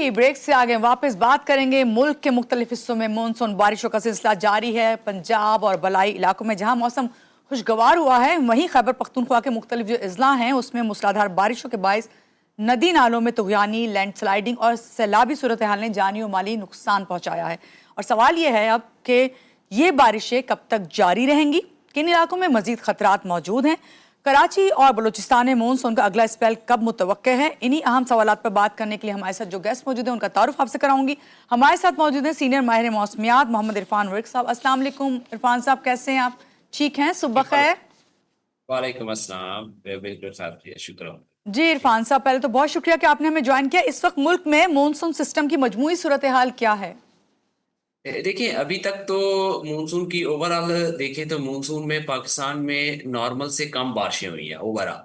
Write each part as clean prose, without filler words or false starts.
जी break से आगे वापस बात करेंगे। मुल्क के मुख्तलिफ हिस्सों में मानसून बारिशों का सिलसिला जारी है। पंजाब और बलाई इलाकों में जहां मौसम खुशगवार हुआ है, वहीं खैबर पख्तूनख्वा के मुख्तलिफ जो अजला हैं उसमें मूसलाधार बारिशों के बायस नदी नालों में तुगयानी, लैंडस्लाइडिंग और सैलाबी सूरत हाल ने जानी और माली नुकसान पहुंचाया है। और सवाल ये है अब कि ये बारिशें कब तक जारी रहेंगी, किन इलाकों में मजीद खतरात मौजूद हैं, कराची और बलूचिस्तान में मानसून का अगला स्पेल कब मुतवक्के है। इन्हीं अहम सवालात पर बात करने के लिए हमारे साथ जो गेस्ट मौजूद हैं उनका तारुफ आपसे कराऊंगी। हमारे साथ मौजूद हैं सीनियर माहिर मौसमियात मोहम्मद इरफान वर्क साहब। अस्सलाम वालेकुम इरफान साहब, कैसे हैं आप? ठीक हैं, सुबह खैर। वालेकुम अस्सलाम। बिल्कुल साहब जी, शुक्र। जी इरफान साहब, पहले तो बहुत शुक्रिया कि आपने हमें ज्वाइन किया। इस वक्त मुल्क में मानसून सिस्टम की मजमूई सूरत हाल क्या है? देखिए, अभी तक तो मानसून की ओवरऑल देखें तो मानसून में पाकिस्तान में नॉर्मल से कम बारिशें हुई हैं ओवरऑल।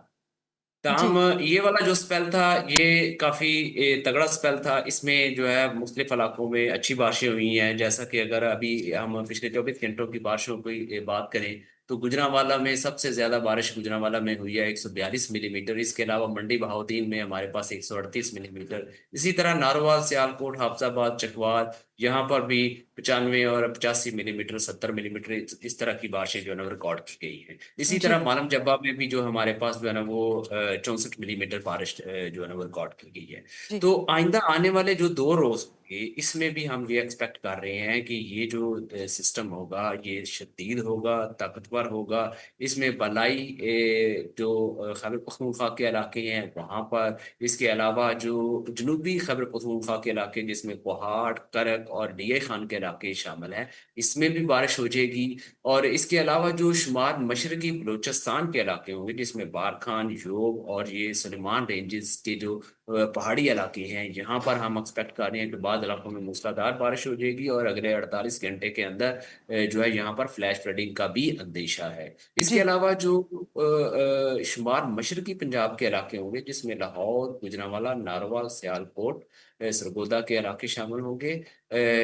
जी ताहम ये वाला जो स्पेल था ये काफ़ी तगड़ा स्पेल था। इसमें जो है मुख्तलिफ इलाकों में अच्छी बारिशें हुई हैं। जैसा कि अगर अभी हम पिछले 24 घंटों की बारिशों की बात करें तो गुजरांवाला में सबसे ज़्यादा बारिश गुजरांवाला में हुई है 142 मिलीमीटर। इसके अलावा मंडी बहाउद्दीन में हमारे पास 138 मिलीमीटर। इसी तरह नारोवाल, सियालकोट, हाफजाबाद, चकवात, यहाँ पर भी 95 और 85 मिलीमीटर, 70 मिलीमीटर इस तरह की बारिशें जो है ना रिकॉर्ड की गई हैं। इसी जी तरह मालम जब्बा में भी जो हमारे पास जो है ना वो 64 मिलीमीटर बारिश जो है ना वो रिकॉर्ड की गई है। जी तो आइंदा आने वाले जो 2 रोज होंगे इसमें भी हम ये एक्सपेक्ट कर रहे हैं कि ये जो सिस्टम होगा ये शदीद होगा, ताकतवर होगा। इसमें बलाई जो खैबर पख्तूनख्वा के इलाके हैं वहाँ पर, इसके अलावा जो जनूबी खैबर पख्तूनख्वा के इलाके जिसमें कोहाट, करक और डीए खान के इलाके शामिल हैं, इसमें भी बारिश हो जाएगी। और इसके अलावा जो शुमार मशरकी बलूचिस्तान के इलाके होंगे जिसमें बारखान, योब और ये सुलेमान रेंजेस के जो पहाड़ी इलाके हैं, यहाँ पर हम एक्सपेक्ट कर रहे हैं कि बाद इलाकों में मूसलाधार बारिश हो जाएगी और अगले 48 घंटे के अंदर जो है यहाँ पर फ्लैश फ्लडिंग का भी अंदेशा है। इसके जी अलावा जो शुमार मशरकी पंजाब के इलाके होंगे जिसमें लाहौर, गुजरांवाला, नारोवाल, सियालकोट, सरगोदा के इलाके शामिल होंगे।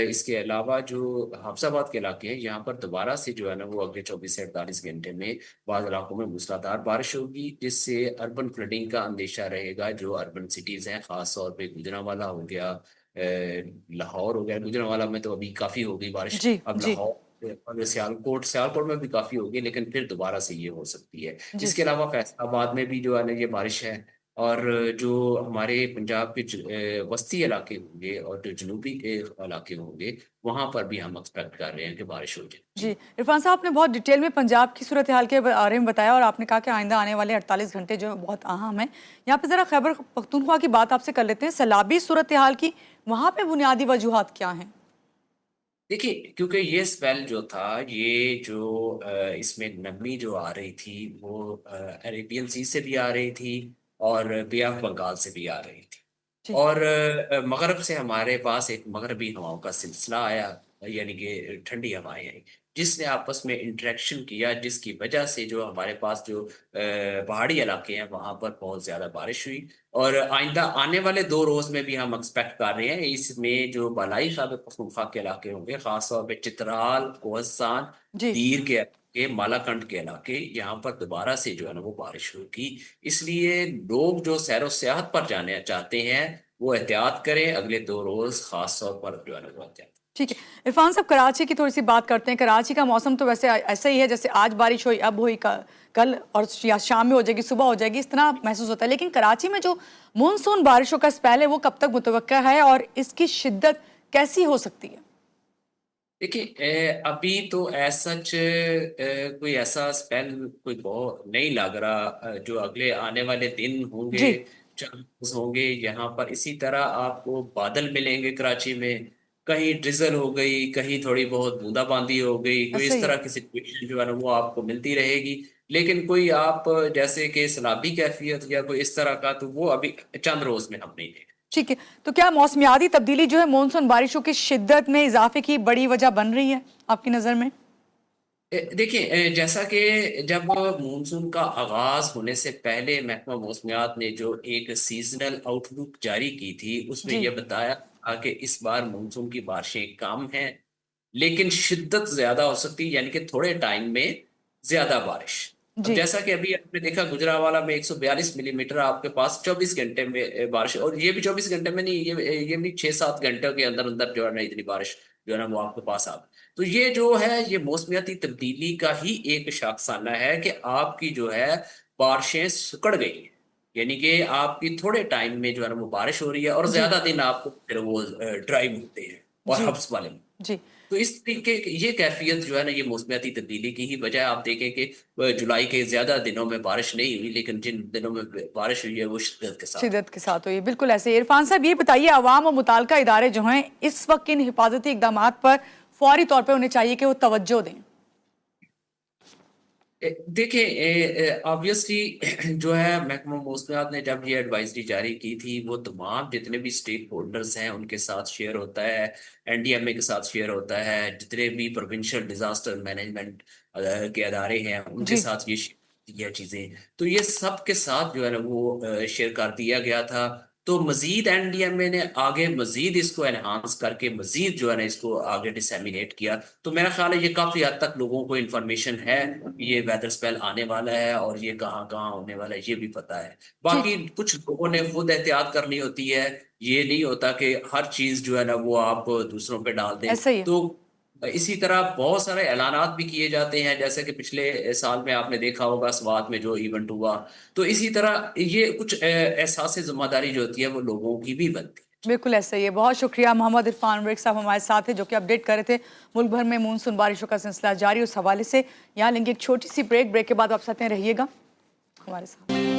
इसके अलावा जो हाफसाबाद के इलाके हैं यहाँ पर दोबारा से जो है ना वो अगले 24 से 48 घंटे में बाद इलाकों में मूसलाधार बारिश होगी, जिससे अर्बन फ्लडिंग का अंदेशा रहेगा। जो अर्बन सिटीज़ हैं ख़ास तौर पे गुजरांवाला हो गया, लाहौर हो गया। गुजरांवाला में तो अभी काफ़ी हो गई बारिश, जी अब जी लाहौर और सियालकोट में भी काफ़ी होगी, लेकिन फिर दोबारा से ये हो सकती है। जी इसके अलावा फैसलाबाद में भी जो है ना ये बारिश है। और जो हमारे पंजाब के वस्ती इलाके होंगे और जो जनूबी के इलाके होंगे वहां पर भी हम एक्सपेक्ट कर रहे हैं कि बारिश हो जाए जी जी। इरफान साहब, आपने बहुत डिटेल में पंजाब की सूरत हाल के बारे में बताया और आपने कहा कि आइंदा आने वाले 48 घंटे जो बहुत अहम है। यहाँ पे ज़रा खैबर पख्तूनख्वा की बात आपसे कर लेते हैं। सैलाबी सूरत हाल की वहाँ पे बुनियादी वजूहात क्या हैं? देखिए, क्योंकि ये स्पेल जो था ये जो इसमें नमी जो आ रही थी वो अरेबियन सी से भी आ रही थी और बे ऑफ बंगाल से भी आ रही थी। जी और मगरब से हमारे पास एक मगरबी हवाओं का सिलसिला आया, यानी कि ठंडी हवाएं आई जिसने आपस में इंटरेक्शन किया, जिसकी वजह से जो हमारे पास जो पहाड़ी इलाके हैं वहां पर बहुत ज्यादा बारिश हुई। और आइंदा आने वाले 2 रोज में भी हम एक्सपेक्ट कर रहे हैं इसमें जो बालाई खैबर पख्तूनख्वा के इलाके होंगे, खासतौर पे चित्राल, कोहस्तान, जी दीर के मालाकंड के इलाके, यहाँ पर दोबारा से जो है ना वो बारिश होगी। इसलिए लोग जो सैर सयाहत पर जाने चाहते हैं वो एहतियात करें, अगले 2 रोज खास तौर पर जो है ना वो एहतियात। ठीक है। इरफान साहब, कराची की थोड़ी सी बात करते हैं। कराची का मौसम तो वैसे ऐसा ही है जैसे आज बारिश हुई, अब हुई, कल और या शाम में हो जाएगी, सुबह हो जाएगी, इस तरह महसूस होता है। लेकिन कराची में जो मानसून बारिशों का स्पेल है वो कब तक मुतवक्का है और इसकी शिद्दत कैसी हो सकती है? देखिए, अभी तो सच कोई ऐसा स्पेल कोई बहुत नहीं लग रहा। जो अगले आने वाले दिन होंगे, जी चंद रोज होंगे, यहाँ पर इसी तरह आपको बादल मिलेंगे कराची में। कहीं ड्रिजल हो गई, कहीं थोड़ी बहुत बूंदाबांदी हो गई, कोई ऐसा इस ही है। तरह की सिचुएशन जो है ना वो आपको मिलती रहेगी। लेकिन कोई आप जैसे कि सैलाबी कैफियत या कोई इस तरह का, तो वो अभी चंद रोज में हम नहीं देखेंगे। ठीक है, तो क्या मौसमियाती तब्दीली जो है मानसून बारिशों की शिद्दत में इजाफे की बड़ी वजह बन रही है आपकी नज़र में? देखिए, जैसा कि जब मानसून का आगाज होने से पहले महकमा मौसमियात ने जो एक सीजनल आउटलुक जारी की थी उसमें जी यह बताया था कि इस बार मानसून की बारिशें कम हैं लेकिन शिद्दत ज्यादा हो सकती है, यानी कि थोड़े टाइम में ज्यादा बारिश। अब जी जैसा कि अभी आपने देखा गुजरांवाला में 142 मिलीमीटर आपके पास 24 घंटे में बारिश, और ये भी 24 घंटे में नहीं, ये भी 6-7 घंटों के अंदर अंदर जो है ना इतनी बारिश जो है ना वो आपके पास आ गई। तो ये जो है ये मौसमियाती तब्दीली का ही एक शाखसाना है कि आपकी जो है बारिशें सिकुड़ गई हैं। यानी कि आपकी थोड़े टाइम में जो है ना वो बारिश हो रही है और जी ज्यादा दिन आपको फिर वो ड्राई मिलते हैं और जी हब्स वाले। जी तो इस तरीके ये कैफियत जो है ना ये मौसमियाती तब्दीली की ही वजह है। आप देखें कि जुलाई के ज्यादा दिनों में बारिश नहीं हुई, लेकिन जिन दिनों में बारिश हुई है वो शिद्दत के साथ हुई। शिद्दत के साथ हुई, बिल्कुल ऐसे। इरफान साहब ये बताइए, आवाम और मुताल्लिका इदारे जो हैं इस वक्त इन हिफाजती इकदाम पर फौरी तौर पर उन्हें चाहिए कि वो तवज्जो दें। देखिए ऑब्वियसली जो है महकमा मौसमियात ने जब ये एडवाइजरी जारी की थी वो तमाम जितने भी स्टेक होल्डर्स हैं उनके साथ शेयर होता है, एनडीएमए के साथ शेयर होता है, जितने भी प्रोविंशियल डिजास्टर मैनेजमेंट के अदारे हैं उनके जी साथ ये चीजें, तो ये सब के साथ जो है ना वो शेयर कर दिया गया था। तो मजीद एनडीएमए ने आगे मजीद इसको एनहांस करके मजीद जो है ना इसको आगे डिसेमिनेट किया। तो मेरा ख्याल है ये काफी हद तक लोगों को इन्फॉर्मेशन है, ये वेदर स्पेल आने वाला है और ये कहाँ कहाँ होने वाला है ये भी पता है। जी बाकी कुछ लोगों ने खुद एहतियात करनी होती है, ये नहीं होता कि हर चीज जो है ना वो आप दूसरों पे डाल दें। ऐसा ही है। तो इसी तरह बहुत सारे ऐलानात भी किए जाते हैं, जैसे कि पिछले साल में आपने देखा होगा स्वात में जो इवेंट हुआ। तो इसी तरह ये कुछ एहसास जिम्मेदारी जो होती है वो लोगों की भी बनती है। बिल्कुल ऐसा ही है। बहुत शुक्रिया मोहम्मद इरफान वरिक साहब हमारे साथ हैं जो कि अपडेट कर रहे थे। मुल्क भर में मानसून बारिशों का सिलसिला जारी, उस हवाले से यहाँ लेंगे एक छोटी सी ब्रेक के बाद आप साथ हैं, रहिएगा हमारे साथ।